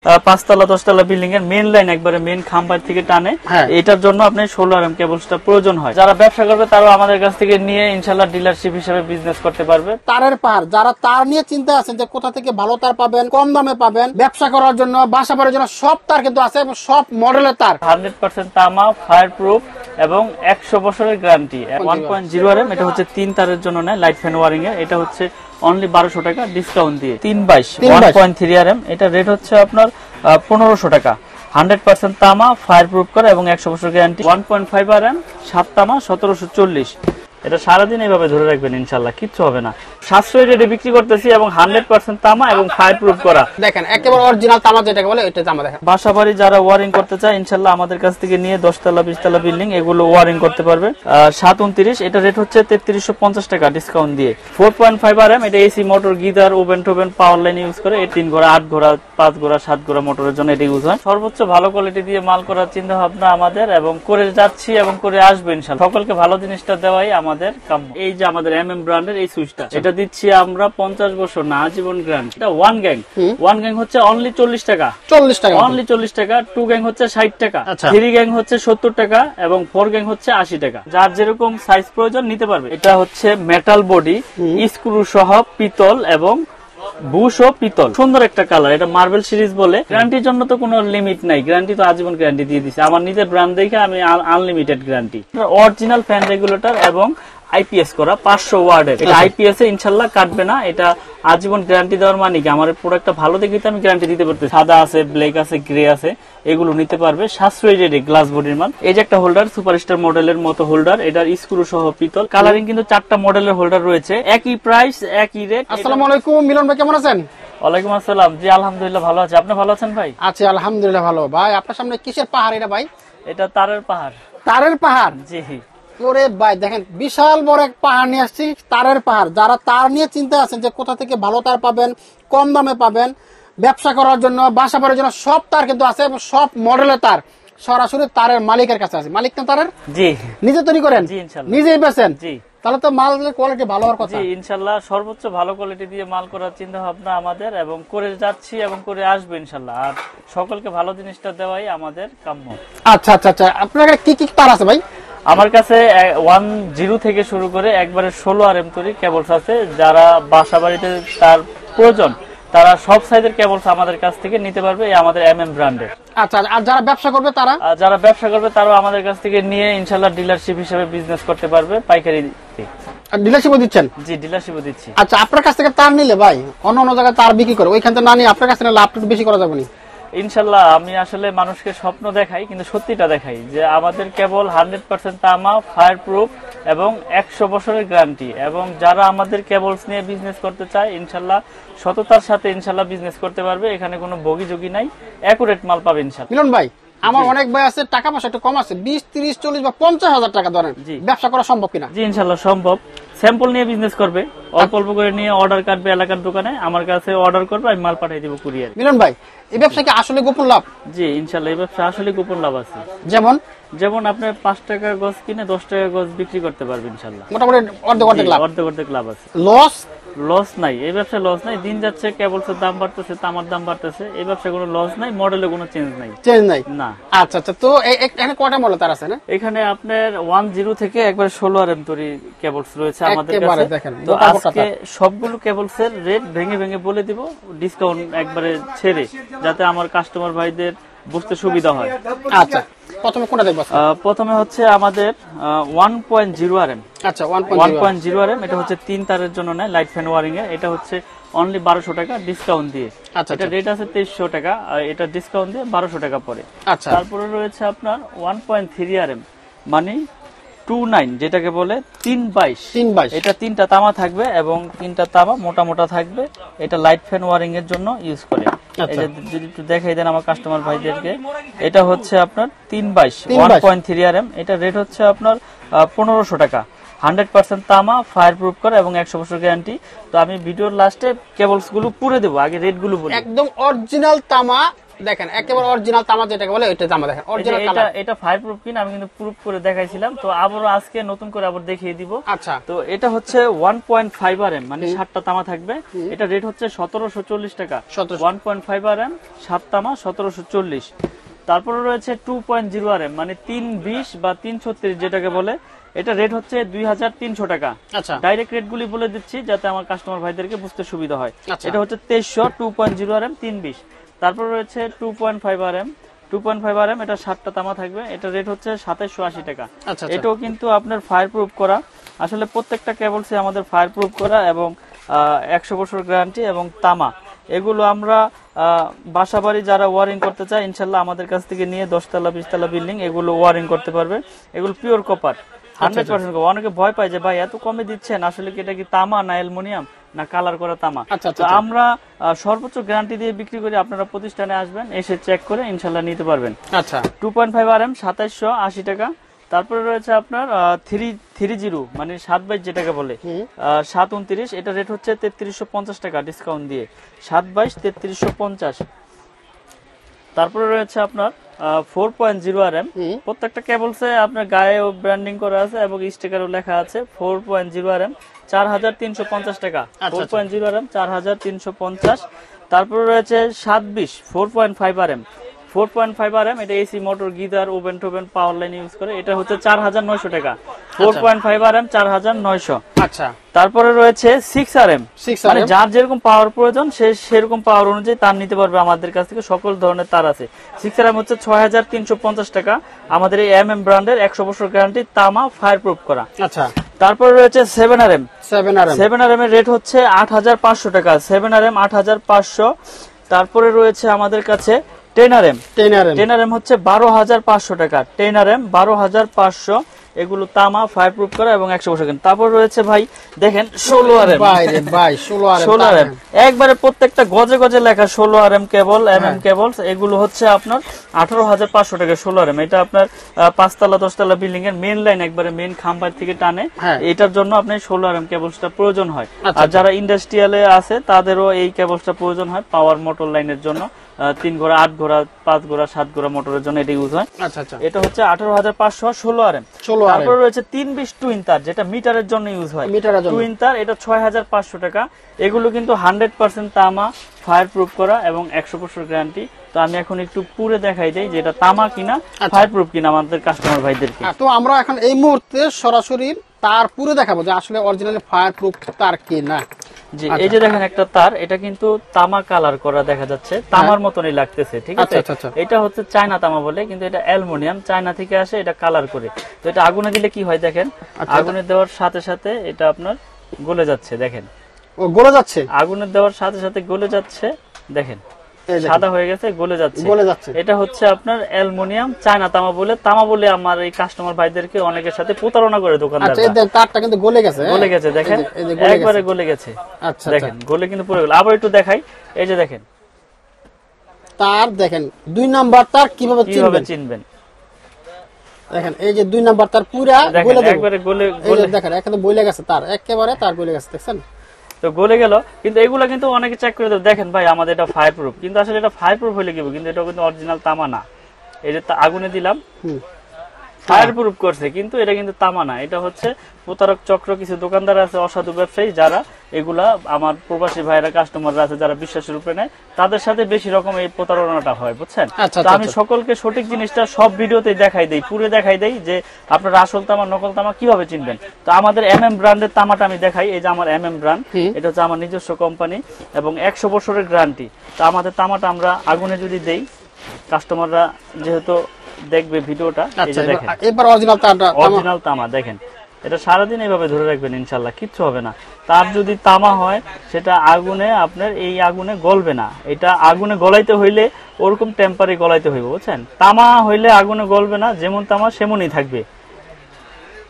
পাঁচতলা 10 তলা বিল্ডিং এর মেইন লাইন একবারে মেইন খাম্বার থেকে টানে, এটার জন্য আপনি 16 এমএম কেবলসটা প্রয়োজন হয়। যারা ব্যবসা করবে তারাও আমাদের কাছ থেকে নিয়ে ইনশাআল্লাহ ডিলারশিপ হিসেবে বিজনেস করতে পারবে। তারের পার যারা তার নিয়ে চিন্তা আছেন যে কোথা থেকে ভালো তার পাবেন, কম দামে পাবেন, ব্যবসা করার জন্য, বাসা বাড়ির জন্য সব তার কিন্তু আছে এবং সব মডেলের তার 100% তামা, ফায়ার প্রুফ এবং 100 বছরের গ্যারান্টি। 1.0 এমএম এটা হচ্ছে 3 তারের জন্য নেয় লাইট ফ্যান ওয়ারিং এর, এটা হচ্ছে অনলি 1200 টাকা ডিসকাউন্ট দিয়ে। 322 1.3 এমএম এটা রেট হচ্ছে আপনার 1500 টাকা। 100% তামা, ফায়ার প্রুফ করা এবং 100 বছর গ্যারান্টি। 1.5 এমএম 7 তামা 1740, এটা সারাদিন এইভাবে ধরে রাখবেন ইনশাআল্লাহ কিচ্ছু হবে না। সাশ্রয়ী রেটে বিক্রি করতেছি এবং 100% তামা এবং ফায়ার প্রুফ করা। দেখেন একেবারে অরিজিনাল তামা যেটাকে বলে এটা তামা। দেখেন বাসা বাড়ি যারা ওয়ারিং করতে চায় ইনশাআল্লাহ আমাদের কাছ থেকে নিয়ে 10 তলা 20 তলা বিল্ডিং এগুলো ওয়ারিং করতে পারবে। 729 এটা রেট হচ্ছে 3350 টাকা ডিসকাউন্ট দিয়ে। 4.5 এমএম এটা এসি মোটর, গিজার, ওভেন টোভেন, পাওয়ার লাইন ইউজ করে। 3 ঘোড়া, 8 ঘোড়া, 5 ঘোড়া, 7 ঘোড়া মোটরের জন্য এটা ইউজ হয়। সর্বোচ্চ ভালো কোয়ালিটি দিয়ে মাল করার চিন্তা ভাবনা আমাদের এবং করে যাচ্ছি এবং করে আসবে ইনশাআল্লাহ। সকলকে ভালো জিনিসটা দেওয়াই আমাদের কাম্য। এই যে আমাদের এমএম ব্র্যান্ডের এই সুইচটা, এটা দিচ্ছি আমরা 50 বছর না আজীবন গ্যারান্টি। এটা ওয়ান গ্যাং হচ্ছে অনলি 40 টাকা, অনলি 40 টাকা। 2 গ্যাং হচ্ছে 60 টাকা, 3 গ্যাং হচ্ছে 70 টাকা এবং 4 গ্যাং হচ্ছে 80 টাকা। যার যেরকম সাইজ প্রয়োজন নিতে পারবে। এটা হচ্ছে মেটাল বডি, স্ক্রু সহ পিতল এবং বুশ ও পিতল, সুন্দর একটা কালার। এটা মার্বেল সিরিজ বলে। গ্যারান্টির জন্য তো কোনো লিমিট নাই, গ্যারান্টি তো আজীবন গ্যারান্টি দিয়ে দিচ্ছে। আমার নিজের ব্র্যান্ড দেখে আমি unlimited guarantee. Original fan regulator এবং আইপিএস করা 500 ওয়াটের। এটা আইপিএস এ ইনশাআল্লাহ কাটবে না। এটা আজীবন গ্যারান্টি দেওয়ার মানে কি আমার প্রোডাক্টটা ভালো দেখে আমি গ্যারান্টি দিতে পারতেছি। সাদা আছে, ব্ল্যাক আছে, গ্রে আছে, এগুলো নিতে পারবে। সাশ্রয়ী রেটে গ্লাস বডির মাল। এই যে একটা হোল্ডার সুপারস্টার মডেলের মতো হোল্ডার, এটার স্ক্রু সহ পিতল। কালারিং কিন্তু 4টা মডেলের হোল্ডার রয়েছে, একই প্রাইস একই রেট। আসসালামু আলাইকুম মিলন ভাই, কেমন আছেন? ওয়ালাইকুম আসসালাম। জি আলহামদুলিল্লাহ ভালো আছি, আপনি ভালো আছেন ভাই? আছি আলহামদুলিল্লাহ ভালো। ভাই আপনার সামনে কিসের পাহাড় এটা ভাই? এটা তারের পাহাড়। তারের পাহাড়? জি। ওরে ভাই দেখেন বিশাল বড় এক পাহাড় নিয়ে আসছি, তারের পাহাড়। যারা তার নিয়ে চিন্তা আছেন যে কোথা থেকে ভালো তার পাবেন, কম দামে পাবেন, ব্যবসা করার জন্য, বাসা বাড়ির জন্য সব তার কিন্তু আছে এবং সব মডেলের তার সরাসরি তারের মালিকের কাছে আছে। মালিক না তারের? জি। নিজে তৈরি করেন? জি ইনশাআল্লাহ। নিজেই বেচেন? জি। তাহলে তো মালের কোয়ালিটি ভালো হওয়ার কথা। জি ইনশাআল্লাহ, সর্বোচ্চ ভালো কোয়ালিটি দিয়ে মাল করার চিন্তা ভাবনা আমাদের এবং করে যাচ্ছি এবং করে আসবে ইনশাআল্লাহ। আর সকলকে ভালো জিনিসটা দেওয়াই আমাদের কাম্য। আচ্ছা আচ্ছা আচ্ছা, আপনার কি কি তার আছে ভাই? আমার কাছে 10 থেকে শুরু করে একবারে 16 আরএম তৈরি কেবলস আছে। যারা বাসা বাড়িতে তার প্রয়োজন তারা সব সাইজের কেবলস আমাদের কাছ থেকে নিতে পারবে, এই আমাদের এমএম ব্র্যান্ডের। আচ্ছা, আর যারা ব্যবসা করবে তারাও আমাদের কাছ থেকে নিয়ে ইনশাআল্লাহ ডিলারশিপ হিসেবে বিজনেস করতে পারবে, পাইকারি ডিলারশিপও দিচ্ছেন? জি ডিলারশিপও দিচ্ছি। আচ্ছা, আপনার কাছ থেকে তার নিলে ভাই অন্য জায়গায় তার বিক্রি করে ওইখান থেকে না নিয়ে আপনার কাছ থেকে লাভ একটু বেশি করা যাবে না? ইনশাআল্লাহ আমি আসলে মানুষকে স্বপ্ন দেখাই কিন্তু সত্যিটা দেখাই যে আমাদের কেবল 100% তামা, ফায়ার প্রুফ এবং 100 বছরের গ্যারান্টি। এবং যারা আমাদের কেবলস নিয়ে বিজনেস করতে চায় ইনশাআল্লাহ সততার সাথে ইনশাআল্লাহ বিজনেস করতে পারবে। এখানে কোনো বগিযোগী নাই, একুরেট মাল পাবে ইনশাআল্লাহ। মিলন ভাই, আমার অনেক ভাই আছে টাকা পয়সা একটু কম আছে, 20, 30, 40 বা 50,000 টাকা ধরেন, ব্যবসা করা সম্ভব কিনা? জি ইনশাআল্লাহ সম্ভব। স্যাম্পল নিয়ে বিজনেস করবে, অল্প অল্প করে নিয়ে অর্ডার কাটবে এলাকার দোকানে, আমার কাছে অর্ডার করবে, আমি মাল পাঠিয়ে দিব কুরিয়ার। মিলন ভাই, এই ব্যবসা কি আসলে গোপন লাভ? জি ইনশাআল্লাহ এই ব্যবসা আসলে গোপন লাভ আছে। যেমন আপনি 5 টাকা গজ কিনে 10 টাকা গজ বিক্রি করতে পারবেন ইনশাআল্লাহ। মোটামুটি অর্ধেক লাভ আছে। লস নাই, এই ব্যবসায় লস নাই। দিন যাচ্ছে কেবলসের দাম বাড়তেছে, তামার দাম বাড়তেছে, এই ব্যবসায় কোনো লস নাই, মডেলে কোনো চেঞ্জ নাই না। আচ্ছা আচ্ছা, তো এখানে কয়টা মডেল তার আছে না? এখানে আপনার 10 থেকে একবারে 16 আরএম তৈরি কেবলস রয়েছে আমাদের কাছে। তো আজকে সবগুলো কেবলসের রেট ভেঙে ভেঙে বলে দিব, ডিসকাউন্ট একবারে ছেড়ে, যাতে আমার কাস্টমার ভাইদের বুঝতে সুবিধা হয়। আচ্ছা, প্রথমে কোনটা দেখব? প্রথমে হচ্ছে আমাদের 1.0 আরএম। আচ্ছা, 1.0 আরএম এটা হচ্ছে 3 তারের জন্য নেয় লাইট ফ্যান ওয়ারিং এর, এটা হচ্ছে অনলি 1200 টাকা ডিসকাউন্ট দিয়ে। আচ্ছা, এটা রেট আছে 2300 টাকা, এটা ডিসকাউন্ট দিয়ে 1200 টাকা পড়ে। আচ্ছা, তারপরে রয়েছে আপনার 1.3 আরএম মানে 29, যেটাকে বলে 322। এটা 3টা তামা থাকবে এবং 3টা তামা মোটা মোটা থাকবে। এটা লাইট ফ্যান ওয়ারিং এর জন্য ইউজ করে। যদি একটু দেখাই দেন আমার কাস্টমার ভাইদেরকে, এটা হচ্ছে আপনার 322 1.3 আরএম, এটা রেট হচ্ছে আপনার 1500 টাকা। 100% তামা, ফায়ার প্রুফ করা এবং 100 বছর গ্যারান্টি। তো আমি ভিডিওর লাস্টে কেবলস গুলো পুরে দেবো, আগে রেট গুলো বলি। একদম অরিজিনাল তামা দেখেন একেবারে অরিজিনাল তামা যেটাকে বলে ওইটা তামা দেখেন অরিজিনাল কালার। এটা ফায়ার প্রুফ কিনা আমি কিন্তু প্রুফ করে দেখাইছিলাম, তো আবারও আজকে নতুন করে আবার দেখিয়ে দিব। আচ্ছা, তো এটা হচ্ছে 1.5 RM, মানে 7টা তামা থাকবে। এটা রেট হচ্ছে 1740 টাকা। 1.5 RM 7 তামা 1740। তারপরে রয়েছে 2.0 RM, মানে 320 বা 336 যেটাকে বলে, এটা রেট হচ্ছে 2300 টাকা। আচ্ছা, ডাইরেক্ট রেট গুলি বলে দিচ্ছি যাতে আমার কাস্টমার ভাইদেরকে বুঝতে সুবিধা হয়। আচ্ছা। এটা হচ্ছে 2300, 2.0 RM 320। তারপর রয়েছে 2.5 RM, 2.5 RM, এটা 7টা তামা থাকবে। এটা রেট হচ্ছে 2780 টাকা। আচ্ছা, এটাও কিন্তু আপনার ফায়ার প্রুফ করা। আসলে প্রত্যেকটা কেবলসে আমাদের ফায়ার প্রুফ করা এবং 100 বছর গ্যারান্টি এবং তামা। এগুলো আমরা বাসাবাড়ি যারা ওয়ারিং করতে চায় ইনশাল্লাহ আমাদের কাছ থেকে নিয়ে 10 তলা 20 তলা বিল্ডিং এগুলো ওয়ারিং করতে পারবে। এগুলো পিওর কপার, 100%। অনেকে ভয় পায় যে ভাই এত কমে দিচ্ছেন, আসলে কি এটা কি তামা না অ্যালুমিনিয়াম না কালার করা তামা? তো আমরা সর্বোচ্চ গ্যারান্টি দিয়ে বিক্রি করি। আপনারা প্রতিষ্ঠানে আসবেন, এসে চেক করে ইনশাল্লাহ নিতে পারবেন। আচ্ছা, 2.5 RM 2780 টাকা। তারপরে রয়েছে আপনার 330, মানে 7/22 যেটাকে বলে, 729। এটা রেট হচ্ছে 3350 টাকা ডিসকাউন্ট দিয়ে, 7/22 3350। তারপরে রয়েছে আপনার 4.0 RM। প্রত্যেকটা কেবলসে আপনার গায়েও ব্র্যান্ডিং করা আছে এবং স্টিকারও লেখা আছে। 4.0 RM 4350 টাকা। 4.0 RM 4350। তারপরে রয়েছে 720 4.5 RM। 4.5 RM, এটা এসি মোটর গিজার ওভেন টোভেন পাওয়ার লাইন ইউজ করে। এটা হচ্ছে 4900 টাকা। 4.5 RM 4900। আচ্ছা। তারপরে রয়েছে 6 RM, মানে যার যেরকম পাওয়ার প্রয়োজন সে সেরকম পাওয়ার অনুযায়ী তার নিতে পারবে। আমাদের কাছ থেকে সকল ধরনের তার আছে। 6 RM হচ্ছে 6350 টাকা। আমাদের এই MM ব্র্যান্ডের 100 বছর গ্যারান্টি তামা ফায়ার প্রুফ করা। আচ্ছা। তারপরে রয়েছে 7 RM। 7 RM এর রেট হচ্ছে 8500 টাকা। 7 RM 8500। তারপরে রয়েছে আমাদের কাছে 10 RM হচ্ছে 12500 টাকা। 10 RM 12500। এগুলো তামা ফায়ার প্রুফ করা এবং 100 বছর। তারপর রয়েছে ভাই দেখেন 16 RM। ভাই 16 RM একবারে প্রত্যেকটা গজে গজে লেখা 16 RM কেবল, MM কেবলস। এগুলো হচ্ছে আপনার 18500 টাকা। 16 RM এটা আপনার 5 তলা 10 তলা বিল্ডিং এর মেইন লাইন, একবারে মেইন খাম্বার থেকে টানে। এটার জন্য আপনার 16 RM কেবলসটা প্রয়োজন হয়। আর যারা ইন্ডাস্ট্রিয়ালে আছে তাদেরও এই কেবলসটা প্রয়োজন হয় পাওয়ার মোটর লাইনের জন্য। 3 ঘোড়া 8 ঘোড়া 5 ঘোড়া 7 ঘোড়া মোটরের জন্য এটা ইউজ হয়। এটা হচ্ছে 18500 16 RM। তারপর রয়েছে 320 টুইন তার, যেটা মিটারের জন্য ইউজ হয়। টুইন তার এটা 6500 টাকা। এগুলো কিন্তু 100% তামা ফায়ার প্রুফ করা এবং 100 বছর গ্যারান্টি। তো আমি এখন একটু পুরো দেখাই দেই যে এটা তামা কিনা ফায়ার প্রুফ কিনা আমাদের কাস্টমার ভাইদেরকে। তো আমরা এখন এই মুহূর্তে সরাসরি তার পুরো দেখাবো যে আসলে অরিজিনালি ফায়ার প্রুফ তার কিনা। জি, এই যে দেখেন একটা তার, এটা কিন্তু তামা কালার করা দেখা যাচ্ছে, তামার মতনই লাগতেছে, ঠিক আছে। এটা হচ্ছে চায়না তামা বলে, কিন্তু এটা অ্যালুমিনিয়াম, চায়না থেকে আসে, এটা কালার করে। তো এটা আগুনে দিলে কি হয় দেখেন, আগুনে দেওয়ার সাথে সাথে এটা আপনার গলে যাচ্ছে, দেখেন গলে যাচ্ছে, আগুনে দেওয়ার সাথে সাথে গলে যাচ্ছে, দেখেন সাদা হয়ে গেছে, গলে যাচ্ছে। এটা হচ্ছে আপনার অ্যালুমিনিয়াম, চায়না তামা বলে আমার এই কাস্টমার ভাইদেরকে অনেকের সাথে প্রতারণা করে দোকানদাররা। তারটা কিন্তু গলে গেছে, দেখেন একবারে গলে গেছে। আচ্ছা, দেখেন গলে কিন্তু পুরো গেল। আবার একটু দেখাই, এই যে দেখেন তার, দেখেন 2 নাম্বার তার কিভাবে চিনবেন। দেখেন এই যে 2 নাম্বার তার পুরা গলে একবারে গলে দেখেন এখানে বইলে গেছে, তার একেবারে তার গলে গেছে, দেখছেন তো গলে গেল। কিন্তু এগুলা কিন্তু অনেকে চেক করে দেবে, দেখেন ভাই আমাদের এটা ফায়ার প্রুফ, কিন্তু আসলে এটা ফায়ার প্রুফ হলে কি, কিন্তু এটা কিন্তু অরিজিনাল তামা না। এই যে আগুনে দিলাম ফায়ার প্রুফ করছে, কিন্তু এটা কিন্তু তামা না। এটা হচ্ছে প্রতারক চক্র, কিছু দোকানদার আছে, অসাধু ব্যবসায়ী, যারা এগুলা আমার প্রবাসী ভাইরা কাস্টমাররা আছে যারা বিশ্বাসের উপরে নেয়, তাদের সাথে বেশি রকম এই প্রতারণাটা হয়, বুঝছেন। তো আমি সকলকে সঠিক জিনিসটা সব ভিডিওতে দেখাই দেই, পুরো দেখাই দেই যে আপনারা আসল তামা নকল তামা কিভাবে চিনবেন। তো আমাদের MM ব্র্যান্ডের তামাটা আমি দেখাই। এই যে আমার MM ব্র্যান্ড, এটা হচ্ছে আমার নিজস্ব কোম্পানি এবং 100 বছরের গ্যারান্টি। তো আমাদের তামাটা আমরা আগুনে যদি দেই, কাস্টমাররা যেহেতু দেখবে ভিডিওটা, এই যে দেখেন এবার অরিজিনাল তামা, দেখেন এটা সারাদিন এইভাবে ধরে রাখবেন, ইনশাল্লাহ কিচ্ছু হবে না। তার যদি তামা হয় সেটা আগুনে আপনার এই আগুনে গলবে না। এটা আগুনে গলাইতে হইলে ওরকম টেম্পারে গলাইতে হইবে, বুঝছেন। তামা হইলে আগুনে গলবে না, যেমন তামা সেমনই থাকবে।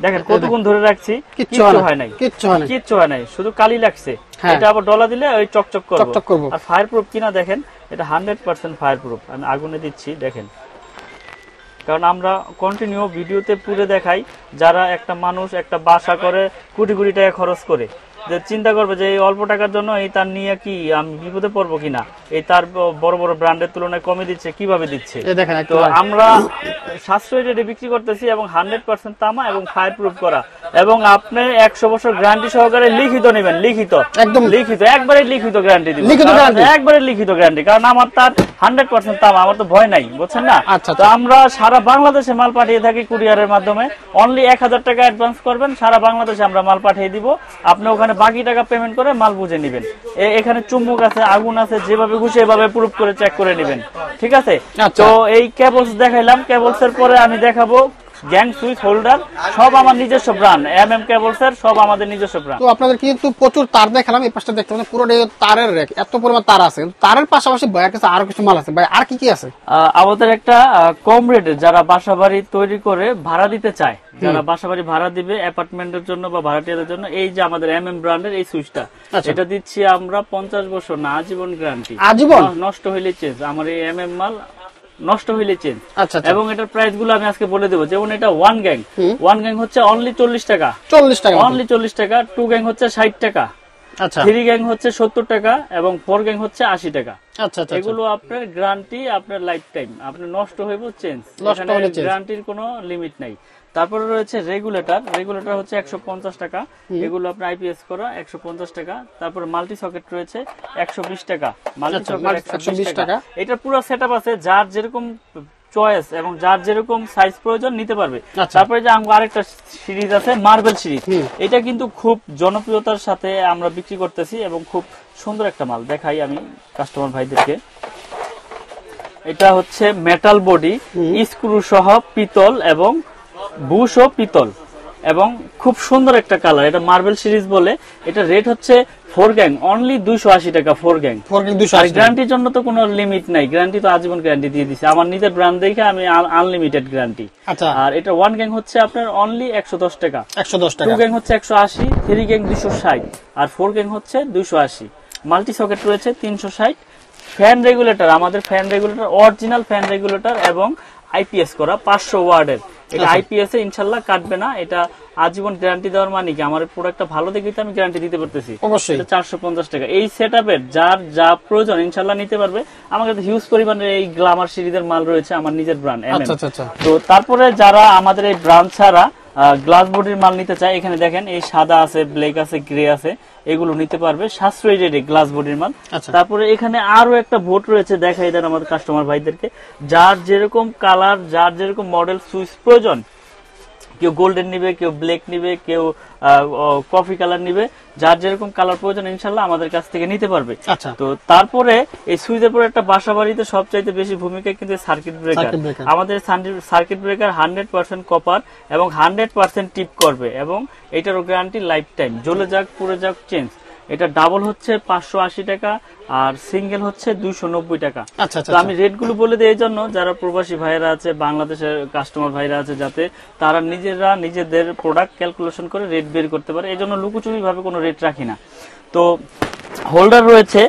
দেখেন কতক্ষণ ধরে রাখছি, কিচ্ছু হয় নাই, শুধু কালি লাগছে। এটা আবার ডলা দিলে ওই চকচক করবে। আর ফায়ার প্রুফ কিনা দেখেন, এটা 100% ফায়ার প্রুফ। আমি আগুনে দিচ্ছি, দেখেন, কারণ আমরা কন্টিনিউ ভিডিওতে পুরো দেখাই। যারা একটা মানুষ একটা বাসা করে কোটি কোটি টাকা খরচ করে, যে চিন্তা করবে যে এই অল্প টাকার জন্য এই তার নিয়ে কি আমি বিপদে পড়বো কিনা, এই তার বড় বড় ব্র্যান্ডের তুলনায় কমে দিচ্ছে, কিভাবে দিচ্ছে। এই দেখেন তো আমরা সাশ্রয়ী রেটে বিক্রি করতেছি এবং 100% তামা এবং ফায়ার প্রুফ করা, এবং আপনি 100 বছর গ্যারান্টি সহকারে লিখিত নেবেন, লিখিত একদম লিখিত একবারে লিখিত গ্যারান্টি দিব, লিখিত গ্যারান্টি একবারে লিখিত গ্যারান্টি, কারণ আমার তার 100% তামা, আমার তো ভয় নাই, বুঝছেন না। আচ্ছা তো আমরা সারা বাংলাদেশে মাল পাঠিয়ে থাকি কুরিয়ারের মাধ্যমে। অনলি 1000 টাকা অ্যাডভান্স করবেন, সারা বাংলাদেশে আমরা মাল পাঠিয়ে দিব, আপনি ওখানে বাকি টাকা পেমেন্ট করে মাল বুঝে নেবেন। এখানে চুম্বক আছে, আগুন আছে, যেভাবে খুশি এভাবে প্রুফ করে চেক করে নেবেন, ঠিক আছে। তো এই কেবলস দেখাইলাম, কেবলস এর পরে আমি দেখাবো গ্যাং সুইচ হোল্ডার, সব আমার নিজস্ব ব্র্যান্ড, এমএম কেবলস এর সব আমাদের নিজস্ব ব্র্যান্ড। তো আপনাদের কিন্তু প্রচুর তার দেখালাম, এই পাশটা দেখতে পাচ্ছেন পুরো তারের রেক, এত পরিমাণ তার আছে। তারের পাশাপাশি ভাইয়ের কাছে আরো কিছু মাল আছে, ভাই আর কি কি আছে? আমাদের একটা কম রেটে যারা বাসাবাড়ি তৈরি করে ভাড়া দিতে চায়, যারা বাসাবাড়ি ভাড়া দিবে অ্যাপার্টমেন্টের জন্য বা ভাড়াটিয়াদের জন্য, এই যে আমাদের এমএম ব্র্যান্ডের এই সুইচটা, এটা দিচ্ছি আমরা 50 বছর না আজীবন গ্যারান্টি, আজীবন, নষ্ট হইলে চেঞ্জ। আমার এই এমএম মাল নষ্ট হইলে চেঞ্জ। আচ্ছা, এবং এটার প্রাইস গুলো আমি আজকে বলে দেবো। যেমন এটা ওয়ান গ্যাং হচ্ছে অনলি 40 টাকা, 40 টাকা অনলি 40 টাকা। 2 গ্যাং হচ্ছে 60 টাকা, আচ্ছা। 3 গ্যাং হচ্ছে 70 টাকা এবং 4 গ্যাং হচ্ছে 80 টাকা। আচ্ছা আচ্ছা, এগুলো আপনার গ্যারান্টি, আপনার লাইফ টাইম, আপনার নষ্ট হইব চেঞ্জ, গ্যারান্টির কোনো লিমিট নাই। তারপরে রয়েছে রেগুলেটর, রেগুলেটর হচ্ছে 150 টাকা, এগুলো আপনার আইপিএস করা 150 টাকা। তারপরে মাল্টি সকেট রয়েছে 120 টাকা, মাল্টি সকেট 120 টাকা। এটা পুরো সেটআপ আছে, যার যেরকম চয়েস এবং যার যেরকম সাইজ প্রয়োজন নিতে পারবে। তারপরে যে আরেকটা সিরিজ আছে মার্বেল সিরিজ, এটা কিন্তু খুব জনপ্রিয়তার সাথে আমরা বিক্রি করতেছি এবং খুব সুন্দর একটা মাল। দেখাই আমি কাস্টমার ভাইদেরকে, এটা হচ্ছে মেটাল বডি, স্ক্রু সহ পিতল এবং বুশ ও পিতল, এবং খুব সুন্দর একটা কালার। এটা মার্বেল সিরিজ বলে। এটা রেট হচ্ছে 4 গ্যাং অনলি 280 টাকা, 4 গ্যাং। গ্যারান্টির জন্য তো কোনো লিমিট নাই, গ্যারান্টি তো আজীবন গ্যারান্টি দিয়ে দিছে, আমার নিজের ব্র্যান্ড দেখে আমি আনলিমিটেড গ্যারান্টি। আর এটা 1 গ্যাং হচ্ছে আপনার অনলি 110 টাকা, 2 গ্যাং হচ্ছে 180, 3 গ্যাং 260 আর 4 গ্যাং হচ্ছে 280। মাল্টি সকেট রয়েছে 360। ফ্যান রেগুলেটর, আমাদের fan regulator original fan regulator এবং আইপিএস করা 500 ওয়াটের। এটা আইপিএস এ ইনশাআল্লাহ কাটবে না, এটা আজীবন গ্যারান্টি দেওয়ার মানে কি আমার প্রোডাক্টটা ভালো দেখে তো আমি গ্যারান্টি দিতে পারতেছি। এটা 450 টাকা। এই সেটআপের যার যা প্রয়োজন ইনশাআল্লাহ নিতে পারবে। আমার কাছে হিউজ পরিমাণের এই গ্ল্যামার সিরিজের মাল রয়েছে, আমার নিজের ব্র্যান্ড। তো তারপরে যারা আমাদের এই ব্র্যান্ড ছাড়া গ্লাস বডির মাল নিতে চায়, এখানে দেখেন এই সাদা আছে, ব্ল্যাক আছে, গ্রে আছে, এগুলো নিতে পারবে সাশ্রয়ী রেটে গ্লাস বডির মাল। তারপরে এখানে আরো একটা বোর্ড রয়েছে, দেখাই দেন আমাদের কাস্টমার ভাইদেরকে, যার যেরকম কালার, যার যেরকম মডেল সুইচ প্রয়োজন, কেউ গোল্ডেন নিবে, কেউ ব্ল্যাক নিবে, কেউ কফি কালার নিবে, যার যেরকম কালার প্রয়োজন ইনশাল্লাহ আমাদের কাছ থেকে নিতে পারবে। তো তারপরে এই সুইচের পরে একটা বাসা বাড়িতে সবচাইতে বেশি ভূমিকা কিন্তু সার্কিট ব্রেকার। আমাদের সার্কিট ব্রেকার 100% কপার এবং 100% টিপ করবে, এবং এটারও গ্যারান্টি লাইফ টাইম, জ্বলে যাক পুড়ে যাক চেঞ্জ। এটা ডাবল হচ্ছে 580 টাকা আর সিঙ্গেল হচ্ছে 290 টাকা। তো আমি রেট গুলো বলে দিই এই জন্য, যারা প্রবাসী ভাইরা আছে, বাংলাদেশের কাস্টমার ভাইরা আছে, যাতে তারা নিজেরা নিজেদের প্রোডাক্ট ক্যালকুলেশন করে রেট বের করতে পারে। এই জন্য লুকোচুরি ভাবে কোনো রেট রাখি না। তো হোল্ডার রয়েছে,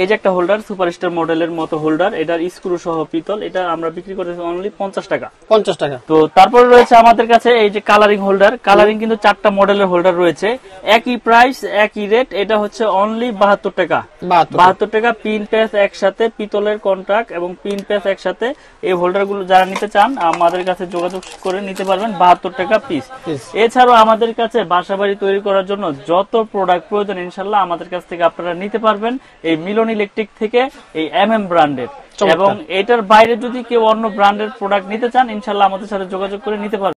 এই যে একটা হোল্ডার সুপারস্টার মডেলের মতো হোল্ডার, এটার স্ক্রু সহ পিতল, এটা আমরা বিক্রি করতেছি অনলি 50 টাকা। 50 টাকা। তো তারপরে রয়েছে আমাদের কাছে এই যে কালারিং হোল্ডার, কালারিং কিন্তু 4টা মডেলের হোল্ডার রয়েছে, একই প্রাইস একই রেট। এটা হচ্ছে অনলি 72 টাকা, 72 টাকা। পিন প্যাচ একসাথে, পিতলের কন্ট্রাক্ট এবং পিন প্যাচ একসাথে। এই হোল্ডার গুলো যারা নিতে চান আমাদের কাছে যোগাযোগ করে নিতে পারবেন, 72 টাকা পিস। এছাড়াও আমাদের কাছে বাসাবাড়ি তৈরি করার জন্য যত প্রোডাক্ট প্রয়োজন ইনশাল্লাহ আমাদের কাছ থেকে আপনারা নিতে পারবেন এই মিলন ইলেকট্রিক থেকে, এই এমএম ব্র্যান্ডের। এবং এটার বাইরে যদি কেউ অন্য ব্র্যান্ডের প্রোডাক্ট নিতে চান ইনশাল্লাহ আমাদের সাথে যোগাযোগ করে নিতে পারবেন।